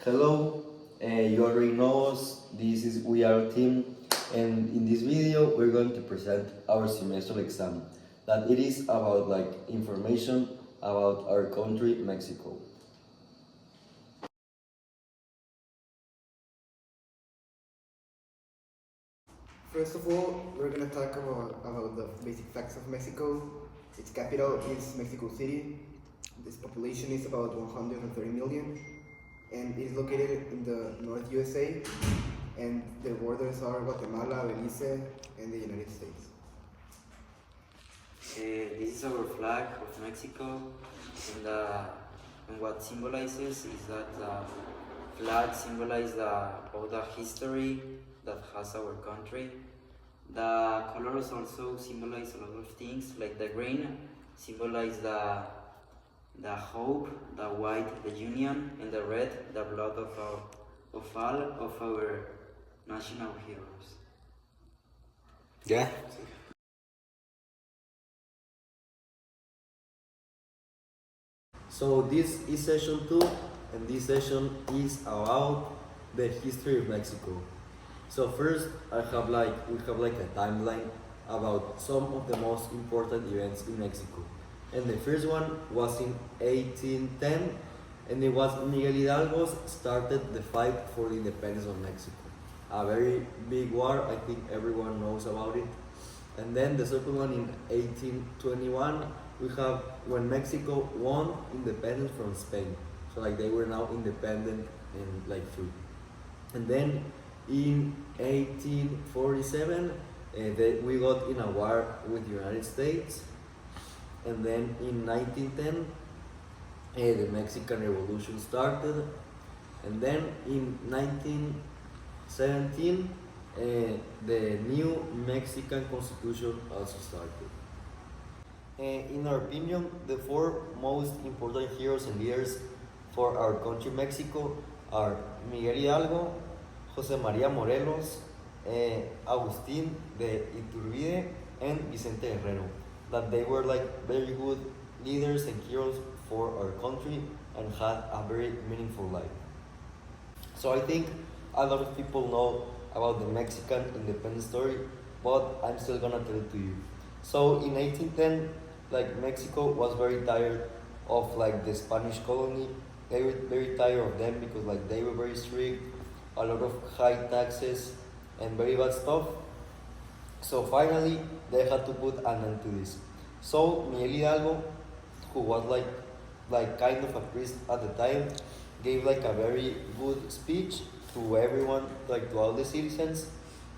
Hello, you already know us. This is We Are Team, and in this video we're going to present our semester exam. That it is about information about our country, Mexico. First of all, we're going to talk about the basic facts of Mexico. Its capital is Mexico City. Its population is about 130 million, and it is located in the North USA, and their borders are Guatemala, Belize, and the United States. This is our flag of Mexico, and what symbolizes is that the flag symbolizes all the history that has our country. The colors also symbolize a lot of things, like the green symbolize the hope, the white the union, and the red the blood of all of our national heroes. Yeah. So this is session 2, and this session is about the history of Mexico. So first, we have a timeline about some of the most important events in Mexico. And the first one was in 1810, and it was Miguel Hidalgo started the fight for the independence of Mexico. A very big war, I think everyone knows about it. And then the second one in 1821, we have when Mexico won independence from Spain. So they were now independent and free. And then in 1847, we got in a war with the United States. And then in 1910, the Mexican Revolution started. And then in 1917, the new Mexican Constitution also started. In our opinion, the four most important heroes and leaders for our country, Mexico, are Miguel Hidalgo, Jose Maria Morelos, Agustín de Iturbide, and Vicente Guerrero. That they were very good leaders and heroes for our country and had a very meaningful life. So I think a lot of people know about the Mexican independence story, but I'm still gonna tell it to you. So in 1810, Mexico was very tired of the Spanish colony. They were very tired of them because they were very strict, a lot of high taxes, and very bad stuff. So finally, they had to put an end to this. So Miguel Hidalgo, who was kind of a priest at the time, gave a very good speech to everyone, to all the citizens,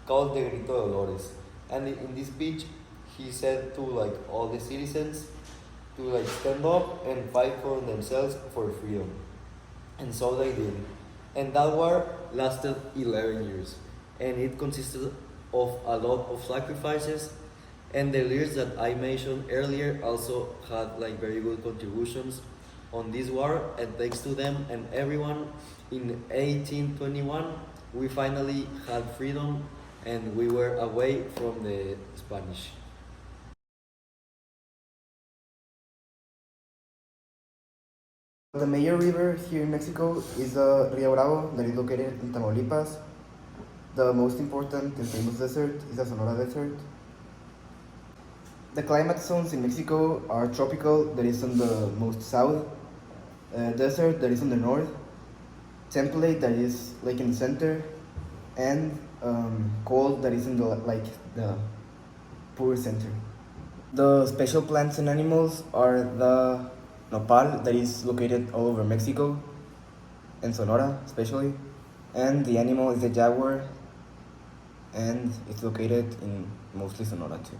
called the Grito de Dolores. And in this speech, he said to all the citizens to stand up and fight for themselves for freedom. And so they did. And that war lasted 11 years. And it consisted of a lot of sacrifices. And the leaders that I mentioned earlier also had very good contributions on this war. And thanks to them and everyone, in 1821, we finally had freedom and we were away from the Spanish. The major river here in Mexico is the Rio Bravo, that is located in Tamaulipas. The most important and famous desert is the Sonora Desert. The climate zones in Mexico are tropical, that is on the most south, desert, that is on the north, temperate, that is in the center, and cold, that is in the poor center. The special plants and animals are the nopal, that is located all over Mexico, and Sonora especially, and the animal is the jaguar, and it's located in mostly Sonora too.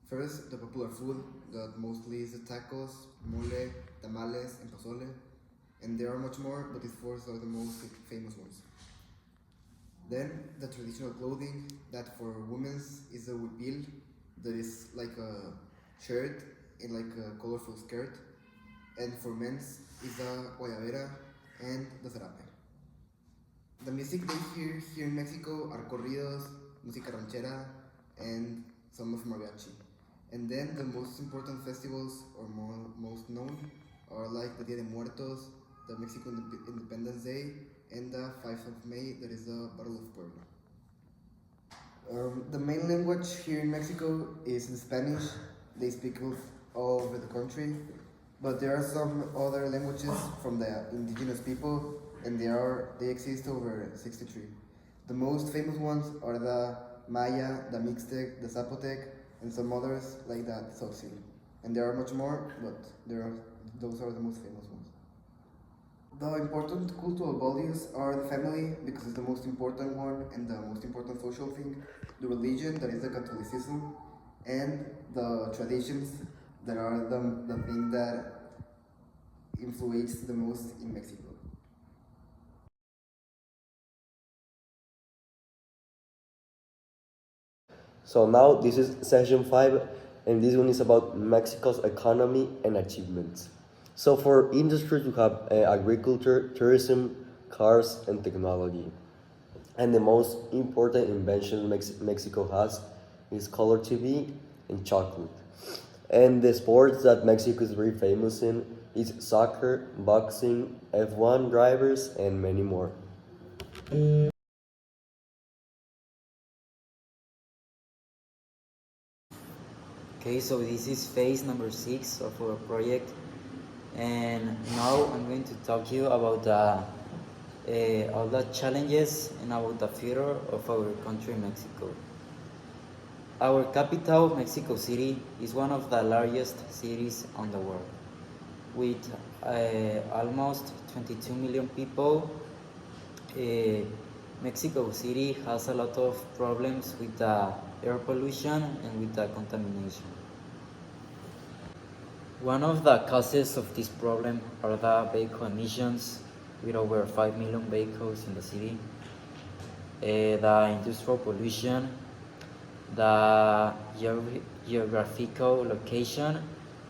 First, the popular food that mostly is the tacos, mole, tamales, and pozole, and there are much more, but these four are the most famous ones. Then, the traditional clothing that for women is a huipil, that is like a shirt and a colorful skirt, and for men's is the guayabera and the zarape. The music they hear here in Mexico are corridos, música ranchera, and some of mariachi. And then the most important festivals, or most known, are like the Dia de Muertos, the Mexican Independence Day, and the 5th of May, that is the Battle of Puebla. The main language here in Mexico is Spanish. They speak all over the country, but there are some other languages from the indigenous people, and they exist over 63. The most famous ones are the Maya, the Mixtec, the Zapotec, and some others like that Tzotzil. And there are much more, but those are the most famous ones. The important cultural values are the family, because it's the most important one and the most important social thing, the religion, that is the Catholicism, and the traditions, that are the thing that influence the most in Mexico. So now this is session 5, and this one is about Mexico's economy and achievements. So for industries, we have agriculture, tourism, cars, and technology. And the most important invention Mexico has is color TV and chocolate. And the sports that Mexico is very famous in is soccer, boxing, F1 drivers, and many more. Okay, so this is phase number 6 of our project, and now I'm going to talk to you about all the challenges and about the future of our country, Mexico. Our capital, Mexico City, is one of the largest cities on the world, with almost 22 million people. Mexico City has a lot of problems with the air pollution and with the contamination. One of the causes of this problem are the vehicle emissions, with over 5 million vehicles in the city, the industrial pollution, the geographical location,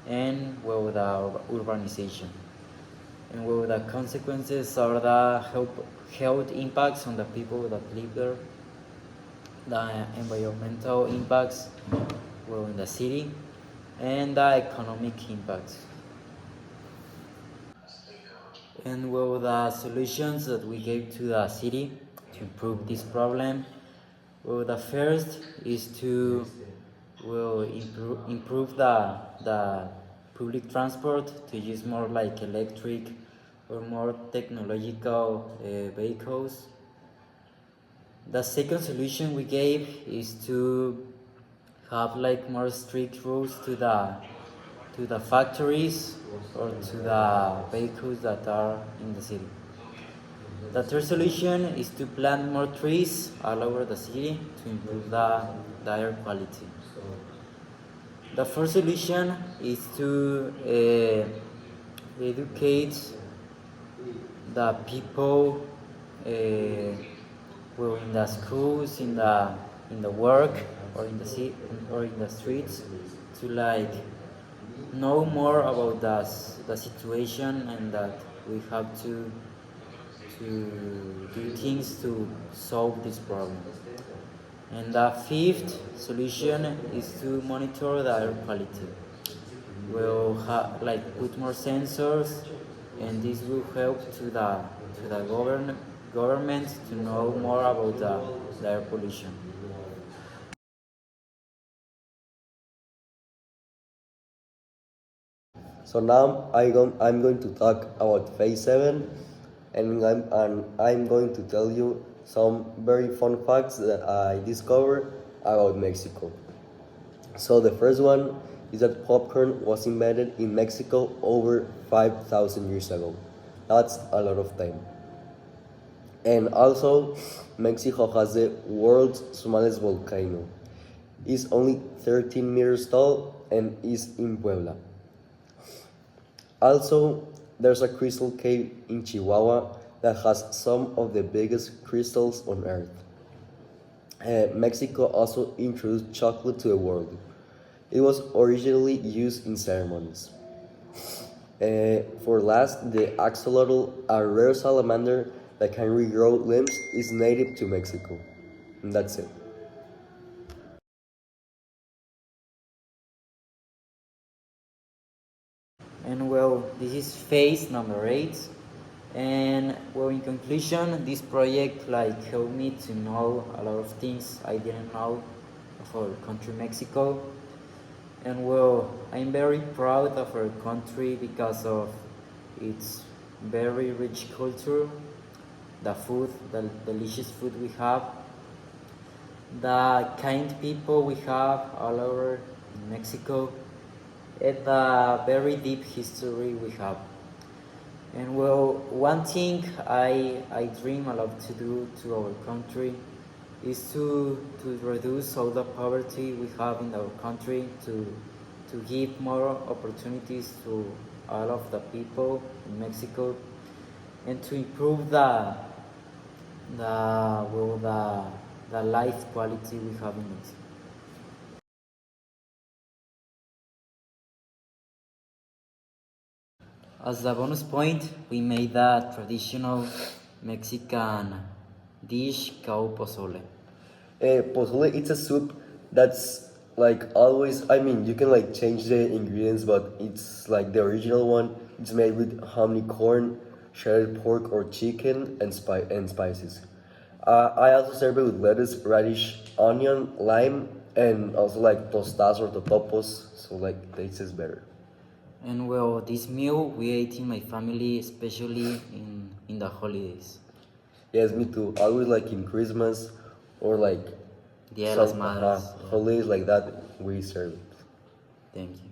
and the urbanization. And the consequences are the health impacts on the people that live there, the environmental impacts in the city, and the economic impacts. And the solutions that we gave to the city to improve this problem, the first is to improve the public transport, to use more like electric or more technological vehicles. The second solution we gave is to have like more strict rules to the factories or to the vehicles that are in the city. The third solution is to plant more trees all over the city to improve the air quality. The fourth solution is to educate the people in the schools, in the work, or in the streets, to like know more about the situation, and that we have to do things to solve this problem. And the fifth solution is to monitor the air quality. We'll put more sensors, and this will help to the government to know more about the air pollution. So now I'm going to talk about phase 7, and I'm going to tell you some very fun facts that I discovered about Mexico. So the first one is that popcorn was invented in Mexico over 5,000 years ago. That's a lot of time. And also, Mexico has the world's smallest volcano. It's only 13 meters tall and is in Puebla. Also, there's a crystal cave in Chihuahua that has some of the biggest crystals on Earth. Mexico also introduced chocolate to the world. It was originally used in ceremonies. For last, the axolotl, a rare salamander that can regrow limbs, is native to Mexico. And that's it. And well, this is phase number 8. And well, in conclusion, this project like helped me to know a lot of things I didn't know of our country, Mexico. And well, I'm very proud of our country because of its very rich culture, the food, the delicious food we have, the kind people we have all over in Mexico, and the very deep history we have. And well, one thing I dream a lot to do to our country is to reduce all the poverty we have in our country, to give more opportunities to all of the people in Mexico, and to improve the life quality we have in Mexico. As a bonus point, we made the traditional Mexican dish called pozole. Pozole, it's a soup that's like always. I mean, you can like change the ingredients, but it's like the original one. It's made with honey corn, shredded pork or chicken, and spices. I also serve it with lettuce, radish, onion, lime, and also like tostas or totopos, so like tastes better. And well, this meal we ate in my family, especially in the holidays. Yes, me too. Always like in Christmas or like Dia de las some Madres. Yeah. holidays like that, we serve it. Thank you.